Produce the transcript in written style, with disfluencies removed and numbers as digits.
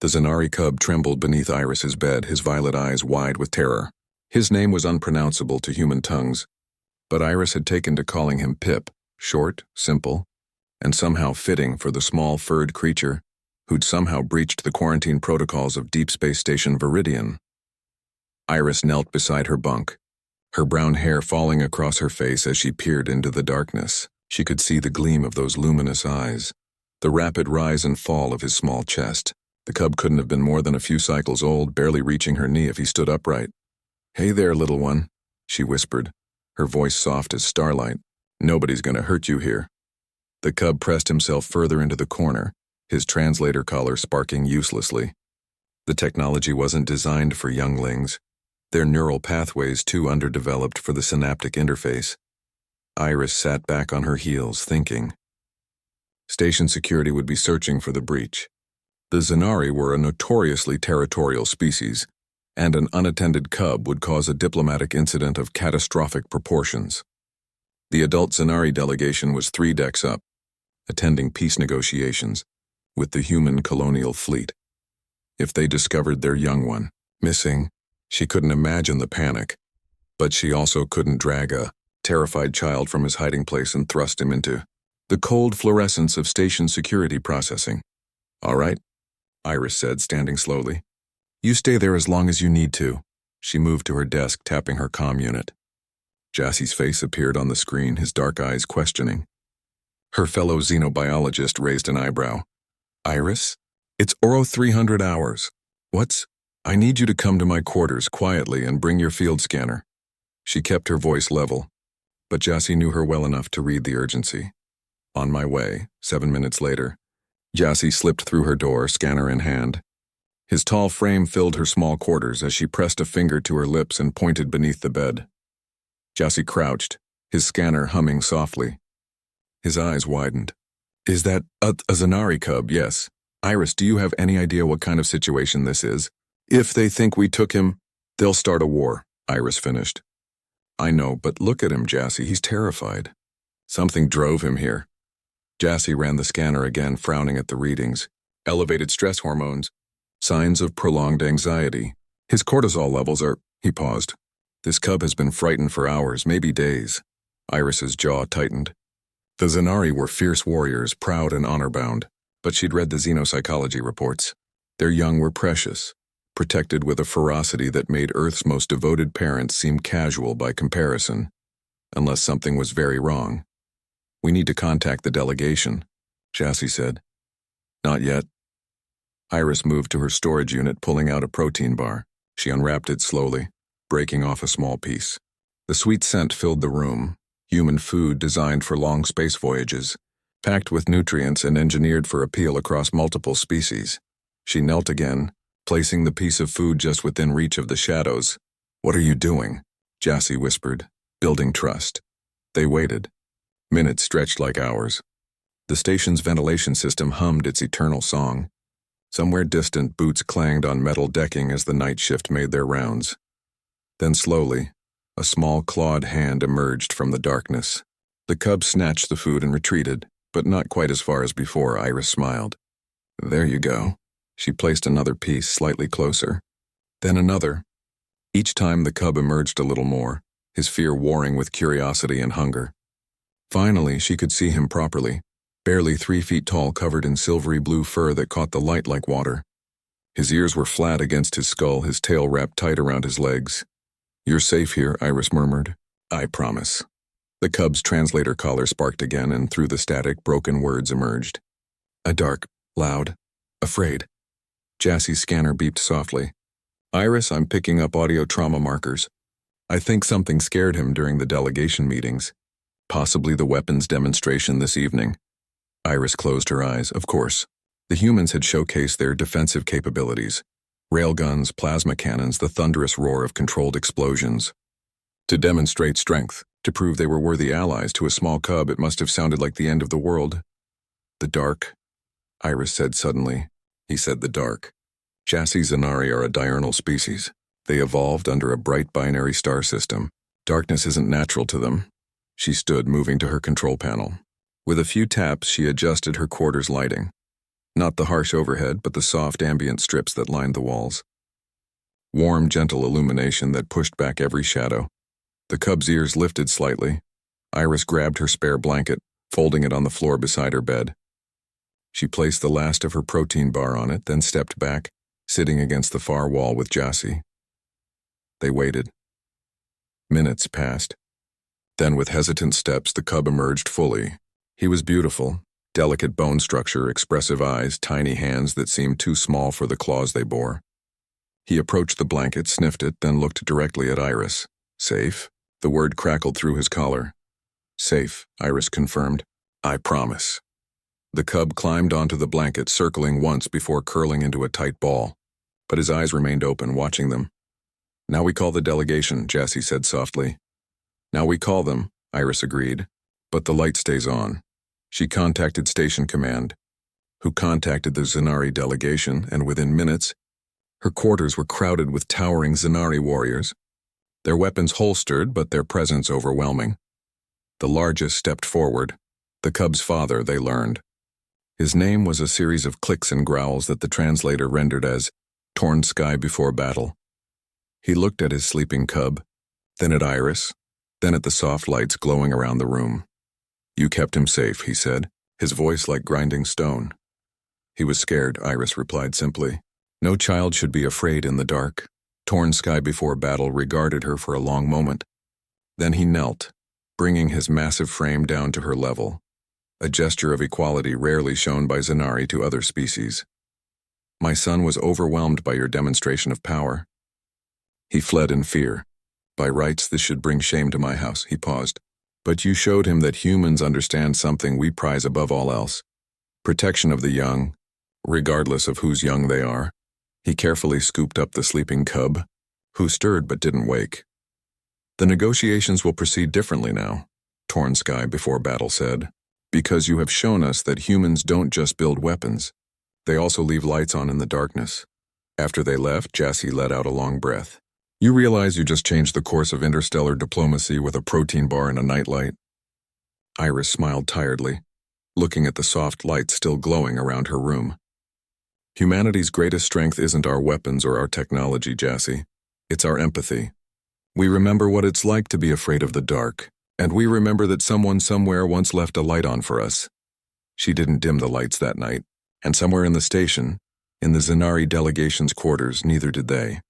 The Zanari cub trembled beneath Iris's bed, his violet eyes wide with terror. His name was unpronounceable to human tongues, but Iris had taken to calling him Pip, short, simple, and somehow fitting for the small furred creature who'd somehow breached the quarantine protocols of Deep Space Station Viridian. Iris knelt beside her bunk, her brown hair falling across her face as she peered into the darkness. She could see the gleam of those luminous eyes, the rapid rise and fall of his small chest. The cub couldn't have been more than a few cycles old, barely reaching her knee if he stood upright. "Hey there, little one," she whispered, her voice soft as starlight. "Nobody's gonna hurt you here." The cub pressed himself further into the corner, his translator collar sparking uselessly. The technology wasn't designed for younglings, their neural pathways too underdeveloped for the synaptic interface. Iris sat back on her heels, thinking. Station security would be searching for the breach. The Zanari were a notoriously territorial species, and an unattended cub would cause a diplomatic incident of catastrophic proportions. The adult Zanari delegation was 3 decks up, attending peace negotiations with the human colonial fleet. If they discovered their young one missing, she couldn't imagine the panic, but she also couldn't drag a terrified child from his hiding place and thrust him into the cold fluorescence of station security processing. "All right," Iris said, standing slowly. "You stay there as long as you need to." She moved to her desk, tapping her comm unit. Jassie's face appeared on the screen, his dark eyes questioning. Her fellow xenobiologist raised an eyebrow. "Iris? It's Oro 300 hours. What's? I need you to come to my quarters quietly and bring your field scanner." She kept her voice level, but Jassie knew her well enough to read the urgency. On my way, 7 minutes later, Jassie slipped through her door, scanner in hand. His tall frame filled her small quarters as she pressed a finger to her lips and pointed beneath the bed. Jassie crouched, his scanner humming softly. His eyes widened. "Is that a Zanari cub?" "Yes." "Iris, do you have any idea what kind of situation this is?" "If they think we took him, they'll start a war," Iris finished. "I know, but look at him, Jassie. He's terrified. Something drove him here." Jassie ran the scanner again, frowning at the readings. Elevated stress hormones. Signs of prolonged anxiety. His cortisol levels are... He paused. "This cub has been frightened for hours, maybe days." Iris's jaw tightened. The Zanari were fierce warriors, proud and honor-bound, but she'd read the xenopsychology reports. Their young were precious, protected with a ferocity that made Earth's most devoted parents seem casual by comparison, unless something was very wrong. "We need to contact the delegation," Jassie said. "Not yet." Iris moved to her storage unit, pulling out a protein bar. She unwrapped it slowly, breaking off a small piece. The sweet scent filled the room, human food designed for long space voyages, packed with nutrients and engineered for appeal across multiple species. She knelt again, placing the piece of food just within reach of the shadows. "What are you doing?" Jassie whispered, building trust. They waited. Minutes stretched like hours. The station's ventilation system hummed its eternal song. Somewhere distant, boots clanged on metal decking as the night shift made their rounds. Then slowly, a small clawed hand emerged from the darkness. The cub snatched the food and retreated, but not quite as far as before. Iris smiled. "There you go." She placed another piece slightly closer. Then another. Each time the cub emerged a little more, his fear warring with curiosity and hunger. Finally, she could see him properly, barely 3 feet tall, covered in silvery blue fur that caught the light like water. His ears were flat against his skull, his tail wrapped tight around his legs. "You're safe here," Iris murmured. "I promise." The cub's translator collar sparked again, and through the static, broken words emerged. "A dark, loud, afraid." Jassie's scanner beeped softly. "Iris, I'm picking up audio trauma markers. I think something scared him during the delegation meetings. Possibly the weapons demonstration this evening." Iris closed her eyes. Of course. The humans had showcased their defensive capabilities. Railguns, plasma cannons, the thunderous roar of controlled explosions. To demonstrate strength, to prove they were worthy allies to a small cub, it must have sounded like the end of the world. "The dark," Iris said suddenly. He said the dark. Chassis Zanari are a diurnal species. They evolved under a bright binary star system. Darkness isn't natural to them. She stood, moving to her control panel. With a few taps, she adjusted her quarters lighting. Not the harsh overhead, but the soft ambient strips that lined the walls. Warm, gentle illumination that pushed back every shadow. The cub's ears lifted slightly. Iris grabbed her spare blanket, folding it on the floor beside her bed. She placed the last of her protein bar on it, then stepped back, sitting against the far wall with Jassy. They waited. Minutes passed. Then, with hesitant steps, the cub emerged fully. He was beautiful, delicate bone structure, expressive eyes, tiny hands that seemed too small for the claws they bore. He approached the blanket, sniffed it, then looked directly at Iris. Safe? The word crackled through his collar. Safe, Iris confirmed. I promise. The cub climbed onto the blanket, circling once before curling into a tight ball. But his eyes remained open, watching them. Now we call the delegation, Jassy said softly. Now we call them, Iris agreed. But the light stays on. She contacted Station Command, who contacted the Zanari delegation, and within minutes, her quarters were crowded with towering Zanari warriors. Their weapons holstered, but their presence overwhelming. The largest stepped forward. The cub's father, they learned. His name was a series of clicks and growls that the translator rendered as torn sky before battle. He looked at his sleeping cub, then at Iris, then at the soft lights glowing around the room. You kept him safe, he said, his voice like grinding stone. He was scared, Iris replied simply. No child should be afraid in the dark. Torn Sky before battle regarded her for a long moment. Then he knelt, bringing his massive frame down to her level, a gesture of equality rarely shown by Zanari to other species. My son was overwhelmed by your demonstration of power. He fled in fear. By rights, this should bring shame to my house, he paused. But you showed him that humans understand something we prize above all else. Protection of the young, regardless of whose young they are. He carefully scooped up the sleeping cub, who stirred but didn't wake. The negotiations will proceed differently now, Torn Sky before battle said, because you have shown us that humans don't just build weapons. They also leave lights on in the darkness. After they left, Jassy let out a long breath. You realize you just changed the course of interstellar diplomacy with a protein bar and a nightlight? Iris smiled tiredly, looking at the soft light still glowing around her room. Humanity's greatest strength isn't our weapons or our technology, Jassy. It's our empathy. We remember what it's like to be afraid of the dark, and we remember that someone somewhere once left a light on for us. She didn't dim the lights that night, and somewhere in the station, in the Zanari delegation's quarters, neither did they.